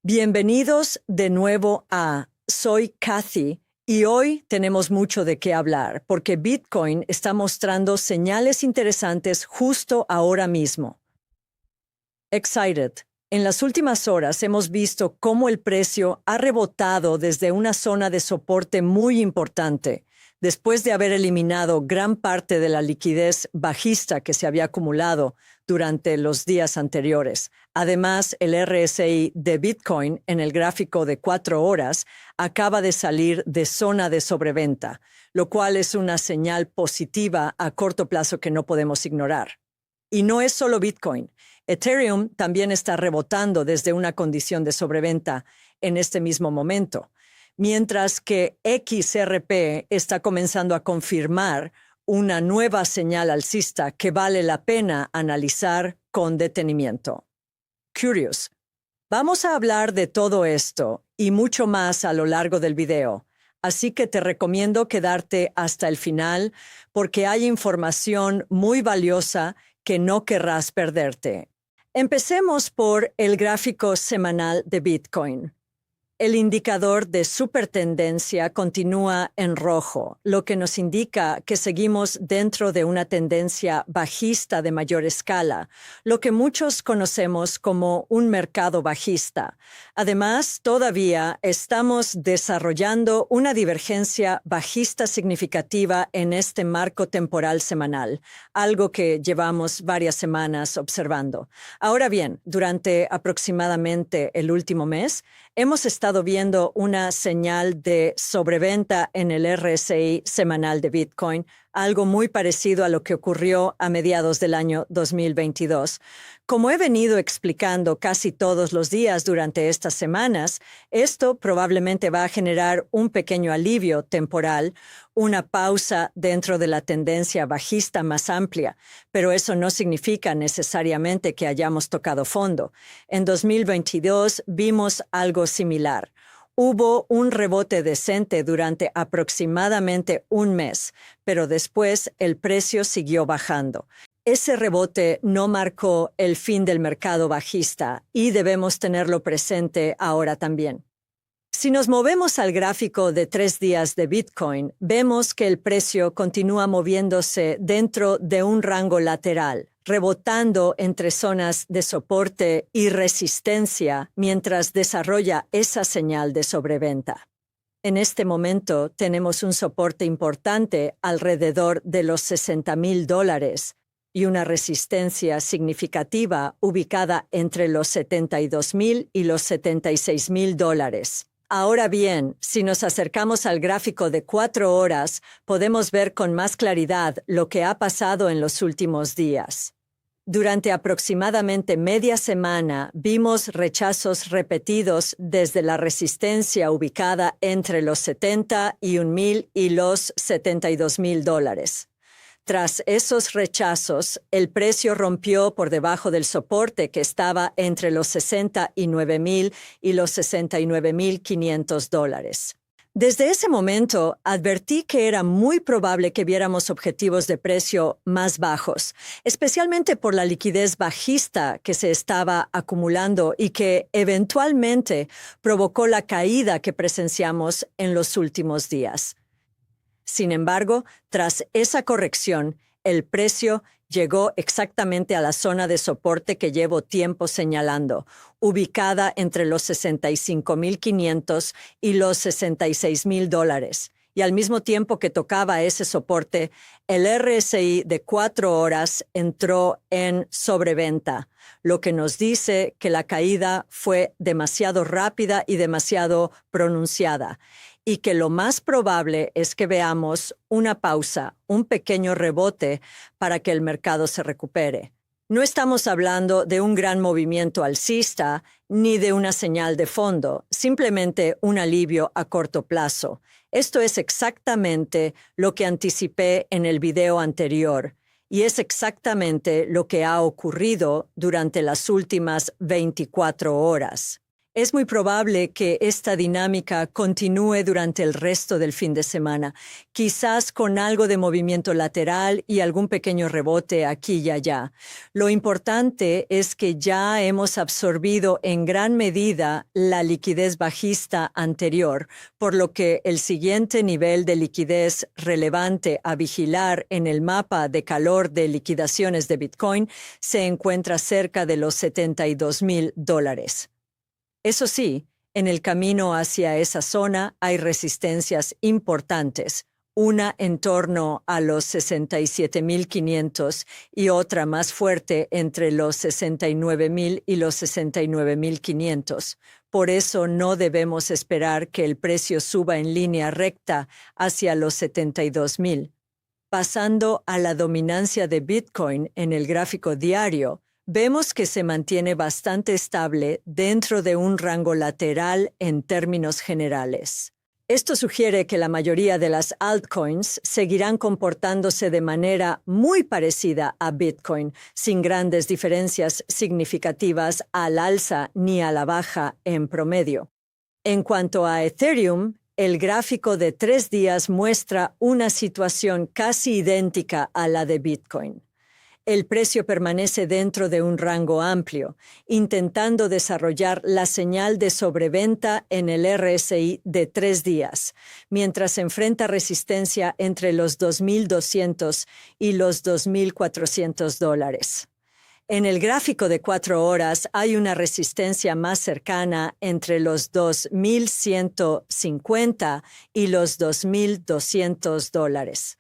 Bienvenidos de nuevo a Soy Kathy y hoy tenemos mucho de qué hablar porque Bitcoin está mostrando señales interesantes justo ahora mismo. Excited. En las últimas horas hemos visto cómo el precio ha rebotado desde una zona de soporte muy importante, después de haber eliminado gran parte de la liquidez bajista que se había acumulado durante los días anteriores. Además, el RSI de Bitcoin en el gráfico de 4 horas acaba de salir de zona de sobreventa, lo cual es una señal positiva a corto plazo que no podemos ignorar. Y no es solo Bitcoin. Ethereum también está rebotando desde una condición de sobreventa en este mismo momento, mientras que XRP está comenzando a confirmar una nueva señal alcista que vale la pena analizar con detenimiento. Curious. Vamos a hablar de todo esto y mucho más a lo largo del video, así que te recomiendo quedarte hasta el final porque hay información muy valiosa que no querrás perderte. Empecemos por el gráfico semanal de Bitcoin. El indicador de supertendencia continúa en rojo, lo que nos indica que seguimos dentro de una tendencia bajista de mayor escala, lo que muchos conocemos como un mercado bajista. Además, todavía estamos desarrollando una divergencia bajista significativa en este marco temporal semanal, algo que llevamos varias semanas observando. Ahora bien, durante aproximadamente el último mes, hemos estado viendo una señal de sobreventa en el RSI semanal de Bitcoin, algo muy parecido a lo que ocurrió a mediados del año 2022. Como he venido explicando casi todos los días durante estas semanas, esto probablemente va a generar un pequeño alivio temporal, una pausa dentro de la tendencia bajista más amplia, pero eso no significa necesariamente que hayamos tocado fondo. En 2022 vimos algo similar. Hubo un rebote decente durante aproximadamente un mes, pero después el precio siguió bajando. Ese rebote no marcó el fin del mercado bajista y debemos tenerlo presente ahora también. Si nos movemos al gráfico de 3 días de Bitcoin, vemos que el precio continúa moviéndose dentro de un rango lateral, rebotando entre zonas de soporte y resistencia mientras desarrolla esa señal de sobreventa. En este momento tenemos un soporte importante alrededor de los $60,000 y una resistencia significativa ubicada entre los $72,000 y los $76,000. Ahora bien, si nos acercamos al gráfico de 4 horas, podemos ver con más claridad lo que ha pasado en los últimos días. Durante aproximadamente media semana, vimos rechazos repetidos desde la resistencia ubicada entre los $71,000 y los $72,000. Tras esos rechazos, el precio rompió por debajo del soporte que estaba entre los $69,000 y los $69,500. Desde ese momento, advertí que era muy probable que viéramos objetivos de precio más bajos, especialmente por la liquidez bajista que se estaba acumulando y que eventualmente provocó la caída que presenciamos en los últimos días. Sin embargo, tras esa corrección, el precio llegó exactamente a la zona de soporte que llevo tiempo señalando, ubicada entre los $65,500 y los $66,000. Y al mismo tiempo que tocaba ese soporte, el RSI de 4 horas entró en sobreventa, lo que nos dice que la caída fue demasiado rápida y demasiado pronunciada, y que lo más probable es que veamos una pausa, un pequeño rebote para que el mercado se recupere. No estamos hablando de un gran movimiento alcista ni de una señal de fondo, simplemente un alivio a corto plazo. Esto es exactamente lo que anticipé en el video anterior y es exactamente lo que ha ocurrido durante las últimas 24 horas. Es muy probable que esta dinámica continúe durante el resto del fin de semana, quizás con algo de movimiento lateral y algún pequeño rebote aquí y allá. Lo importante es que ya hemos absorbido en gran medida la liquidez bajista anterior, por lo que el siguiente nivel de liquidez relevante a vigilar en el mapa de calor de liquidaciones de Bitcoin se encuentra cerca de los $72,000. Eso sí, en el camino hacia esa zona hay resistencias importantes, una en torno a los 67,500 y otra más fuerte entre los 69,000 y los 69,500. Por eso no debemos esperar que el precio suba en línea recta hacia los 72,000. Pasando a la dominancia de Bitcoin en el gráfico diario, vemos que se mantiene bastante estable dentro de un rango lateral en términos generales. Esto sugiere que la mayoría de las altcoins seguirán comportándose de manera muy parecida a Bitcoin, sin grandes diferencias significativas al alza ni a la baja en promedio. En cuanto a Ethereum, el gráfico de 3 días muestra una situación casi idéntica a la de Bitcoin. El precio permanece dentro de un rango amplio, intentando desarrollar la señal de sobreventa en el RSI de 3 días, mientras enfrenta resistencia entre los 2,200 y los $2,400. En el gráfico de 4 horas hay una resistencia más cercana entre los 2,150 y los $2,200.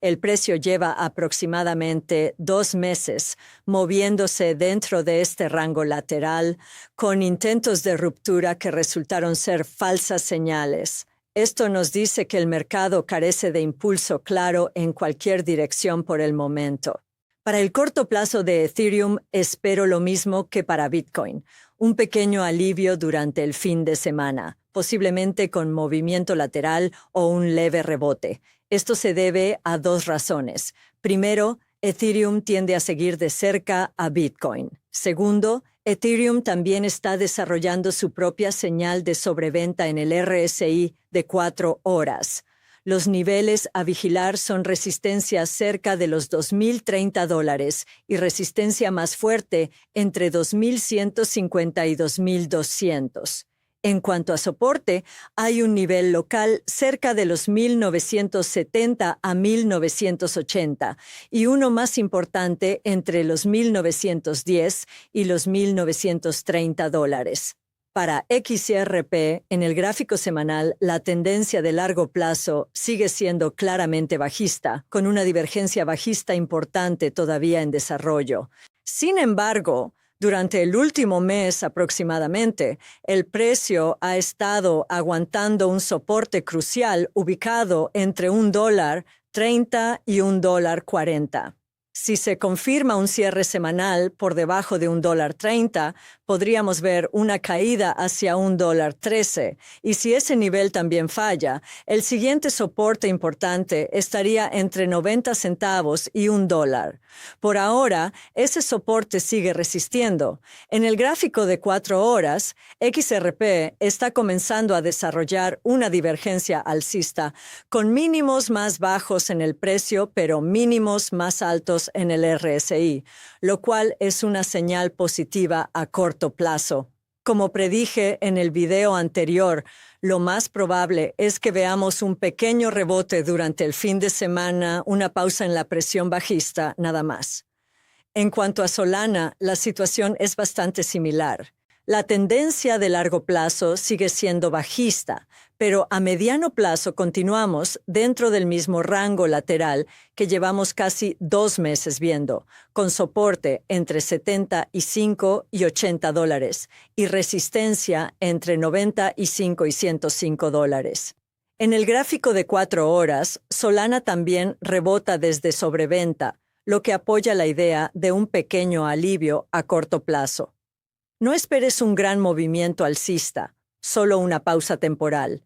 El precio lleva aproximadamente 2 meses moviéndose dentro de este rango lateral, con intentos de ruptura que resultaron ser falsas señales. Esto nos dice que el mercado carece de impulso claro en cualquier dirección por el momento. Para el corto plazo de Ethereum, espero lo mismo que para Bitcoin, un pequeño alivio durante el fin de semana, posiblemente con movimiento lateral o un leve rebote. Esto se debe a 2 razones. Primero, Ethereum tiende a seguir de cerca a Bitcoin. Segundo, Ethereum también está desarrollando su propia señal de sobreventa en el RSI de 4 horas. Los niveles a vigilar son resistencia cerca de los $2,030 y resistencia más fuerte entre 2,150 y 2,200. En cuanto a soporte, hay un nivel local cerca de los 1,970 a 1,980 y uno más importante entre los 1,910 y los $1,930. Para XRP, en el gráfico semanal, la tendencia de largo plazo sigue siendo claramente bajista, con una divergencia bajista importante todavía en desarrollo. Sin embargo, durante el último mes aproximadamente, el precio ha estado aguantando un soporte crucial ubicado entre $1.30 y $1.40. Si se confirma un cierre semanal por debajo de $1.30, podríamos ver una caída hacia $1.13. Y si ese nivel también falla, el siguiente soporte importante estaría entre 90 centavos y $1. Por ahora, ese soporte sigue resistiendo. En el gráfico de 4 horas, XRP está comenzando a desarrollar una divergencia alcista, con mínimos más bajos en el precio, pero mínimos más altos en el RSI, lo cual es una señal positiva a corto plazo. Como predije en el video anterior, lo más probable es que veamos un pequeño rebote durante el fin de semana, una pausa en la presión bajista, nada más. En cuanto a Solana, la situación es bastante similar. La tendencia de largo plazo sigue siendo bajista, pero a mediano plazo continuamos dentro del mismo rango lateral que llevamos casi 2 meses viendo, con soporte entre 75 y $80 y resistencia entre 95 y $105. En el gráfico de 4 horas, Solana también rebota desde sobreventa, lo que apoya la idea de un pequeño alivio a corto plazo. No esperes un gran movimiento alcista, solo una pausa temporal.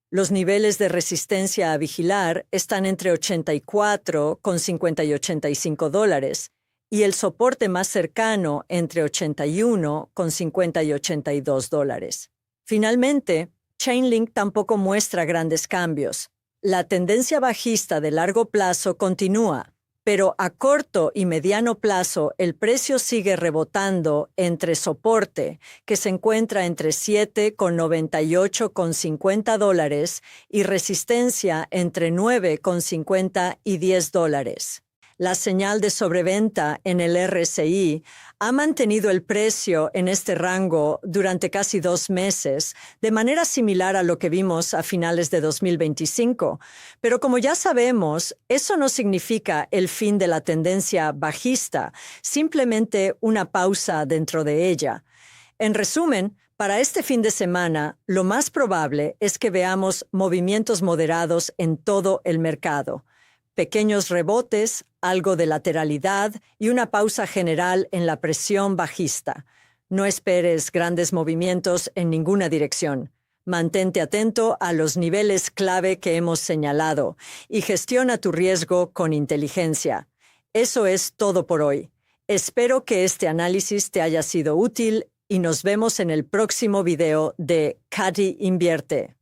Los niveles de resistencia a vigilar están entre $84,50 y $85, y el soporte más cercano entre 81,50 y $82. Finalmente, Chainlink tampoco muestra grandes cambios. La tendencia bajista de largo plazo continúa, pero a corto y mediano plazo el precio sigue rebotando entre soporte, que se encuentra entre $7,98,50 y resistencia entre $9,50 y $10. La señal de sobreventa en el RSI ha mantenido el precio en este rango durante casi 2 meses, de manera similar a lo que vimos a finales de 2025. Pero como ya sabemos, eso no significa el fin de la tendencia bajista, simplemente una pausa dentro de ella. En resumen, para este fin de semana, lo más probable es que veamos movimientos moderados en todo el mercado. Pequeños rebotes, algo de lateralidad y una pausa general en la presión bajista. No esperes grandes movimientos en ninguna dirección. Mantente atento a los niveles clave que hemos señalado y gestiona tu riesgo con inteligencia. Eso es todo por hoy. Espero que este análisis te haya sido útil y nos vemos en el próximo video de Katy Invierte.